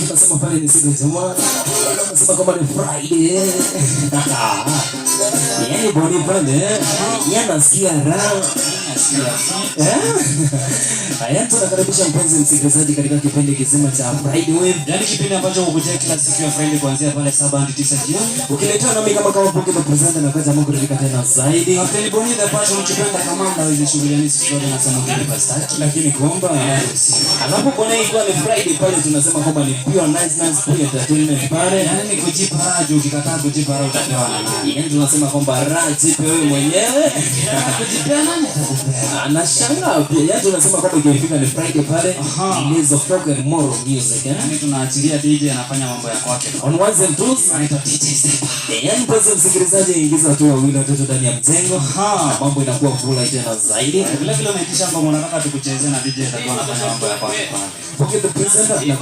Tunasema pale ni siku ya Ijumaa. Tunasema kama ni Friday. Yaani boni pale, yanasikia raha. Haya, tunakaribisha mpenzi msikilizaji katika kipindi kizima cha Friday Wave. Yaani kipindi ambacho hukujia kila siku ya Friday kuanzia pale 7 hadi 9 jioni. Ukiletea nami kama pocket presenter na kaza Mungu katika tena zaidi. Kapteni Boni the passion ukipenda kamanda hizo shughuli ni sisi zote nasema kwa start. Lakini kuomba alafu kwa nini kwa ni Friday pale tunasema kwamba ni pure niceness, pure entertainment pale. Yaani kujipa raha, ukikataa kujipa raha utapewa na nani? Yaani tunasema kwamba raha jipe wewe mwenyewe. Kujipea nani atakupea? Anashangaa pia. Yaani tunasema kwamba ikifika ni Friday pale, ni folk and moral music. Yaani tunaachilia DJ anafanya mambo ya kwake. On ones and twos, Anaitwa DJ Step. yaani mpenzi msikilizaji, ingiza tu wawili watatu ndani ya mjengo. Mambo inakuwa kula tena zaidi. Vile vile umeitisha ngoma unataka tukuchezee na DJ atakuwa anafanya mambo ya kwake pale. Pocket presenter na